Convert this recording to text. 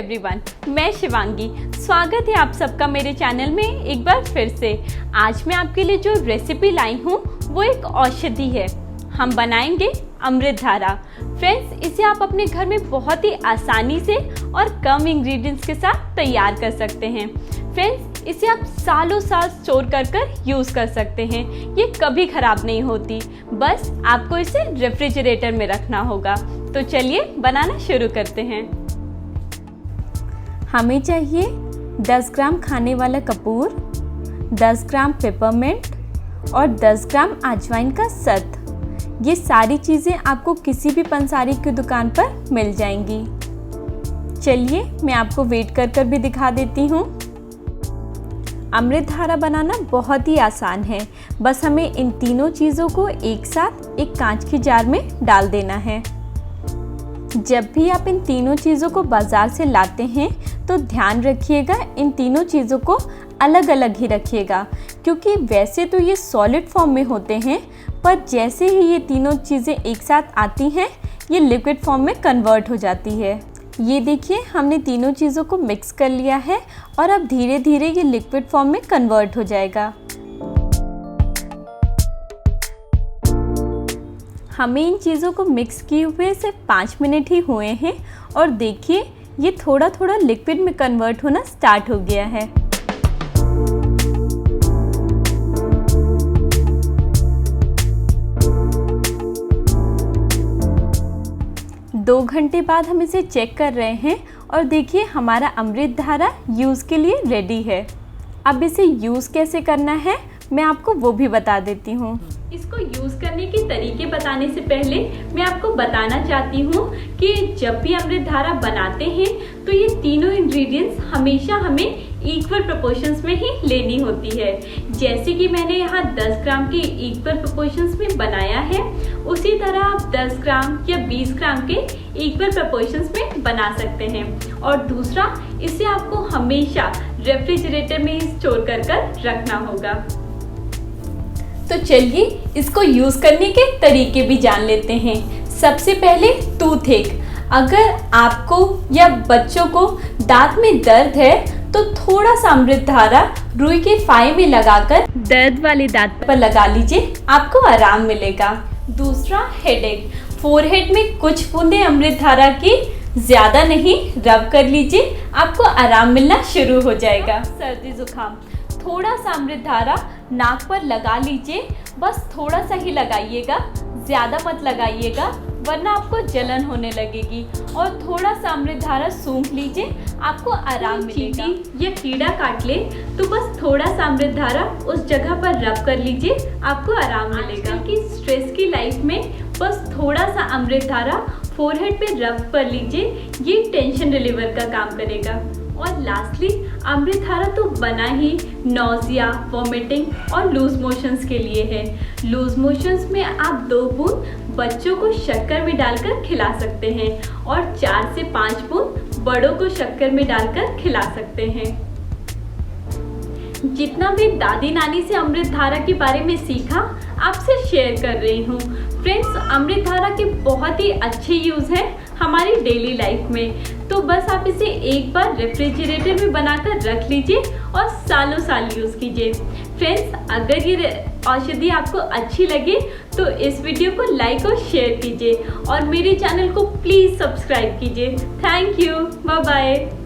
Everyone, मैं शिवांगी। स्वागत है आप सबका मेरे चैनल में एक बार फिर से। आज मैं आपके लिए जो रेसिपी लाई हूँ वो एक औषधि है। हम बनाएंगे अमृतधारा। फ्रेंड्स, इसे आप अपने घर में बहुत ही आसानी से और कम इंग्रेडिएंट्स के साथ तैयार कर सकते हैं। फ्रेंड्स, इसे आप सालों साल स्टोर कर यूज़ कर सकते हैं। ये कभी ख़राब नहीं होती, बस आपको इसे रेफ्रिजरेटर में रखना होगा। तो चलिए बनाना शुरू करते हैं। हमें चाहिए 10 ग्राम खाने वाला कपूर, 10 ग्राम पेपरमिंट और 10 ग्राम अजवाइन का सत। ये सारी चीज़ें आपको किसी भी पंसारी की दुकान पर मिल जाएंगी। चलिए मैं आपको वेट कर भी दिखा देती हूँ। अमृतधारा बनाना बहुत ही आसान है। बस हमें इन तीनों चीज़ों को एक साथ एक कांच की जार में डाल देना है। जब भी आप इन तीनों चीज़ों को बाज़ार से लाते हैं तो ध्यान रखिएगा इन तीनों चीज़ों को अलग अलग ही रखिएगा, क्योंकि वैसे तो ये सॉलिड फॉर्म में होते हैं, पर जैसे ही ये तीनों चीज़ें एक साथ आती हैं ये लिक्विड फॉर्म में कन्वर्ट हो जाती है। ये देखिए, हमने तीनों चीज़ों को मिक्स कर लिया है और अब धीरे धीरे ये लिक्विड फॉर्म में कन्वर्ट हो जाएगा। हमें इन चीज़ों को मिक्स किए हुए सिर्फ 5 मिनट ही हुए हैं और देखिए ये थोड़ा थोड़ा लिक्विड में कन्वर्ट होना स्टार्ट हो गया है। दो घंटे बाद हम इसे चेक कर रहे हैं और देखिए हमारा अमृतधारा यूज़ के लिए रेडी है। अब इसे यूज़ कैसे करना है मैं आपको वो भी बता देती हूँ। इसको यूज़ करने के तरीके बताने से पहले मैं आपको बताना चाहती हूँ कि जब भी अमृतधारा बनाते हैं तो ये तीनों इंग्रेडिएंट्स हमेशा हमें इक्वल प्रोपोर्शंस में ही लेनी होती है। जैसे कि मैंने यहाँ 10 ग्राम के इक्वल प्रोपोर्शंस में बनाया है, उसी तरह आप 10 ग्राम या 20 ग्राम के इक्वल प्रोपोर्शंस में बना सकते हैं। और दूसरा, इसे आपको हमेशा रेफ्रिजरेटर में ही स्टोर कर रखना होगा। तो चलिए इसको यूज़ करने के तरीके भी जान लेते हैं। सबसे पहले टूथेक। अगर आपको या बच्चों को दांत में दर्द है तो थोड़ा सा अमृतधारा रुई के फाई में लगाकर दर्द वाले दांत पर लगा लीजिए, आपको आराम मिलेगा। दूसरा, हेडेक। फोरहेड में कुछ बूंदे अमृतधारा की, ज़्यादा नहीं, रब कर लीजिए, आपको आराम मिलना शुरू हो जाएगा। सर्दी जुकाम, थोड़ा सा अमृतधारा नाक पर लगा लीजिए, बस थोड़ा सा ही लगाइएगा, ज़्यादा मत लगाइएगा वरना आपको जलन होने लगेगी। और थोड़ा सा अमृतधारा सूंघ लीजिए, आपको आराम मिलेगा। या कीड़ा काट ले तो बस थोड़ा सा अमृतधारा उस जगह पर रब कर लीजिए, आपको आराम मिलेगा। कि स्ट्रेस की लाइफ में बस थोड़ा सा अमृतधारा फोरहेड पे रब कर लीजिए, ये टेंशन रिलीवर का काम करेगा। और लास्टली, अमृतधारा तो बना ही नौजिया, वॉमिटिंग और लूज मोशंस के लिए है। लूज मोशंस में आप 2 बूंद बच्चों को शक्कर में डालकर खिला सकते हैं और 4 से 5 बूंद बड़ों को शक्कर में डालकर खिला सकते हैं। जितना भी दादी नानी से अमृतधारा के बारे में सीखा आपसे शेयर कर रही हूँ। फ्रेंड्स, अमृतधारा के बहुत ही अच्छे यूज़ हैं हमारी डेली लाइफ में। तो बस आप इसे एक बार रेफ्रिजरेटर में बनाकर रख लीजिए और सालों साल यूज़ कीजिए। फ्रेंड्स, अगर ये औषधि आपको अच्छी लगे तो इस वीडियो को लाइक और शेयर कीजिए और मेरे चैनल को प्लीज़ सब्सक्राइब कीजिए। Thank you, bye bye.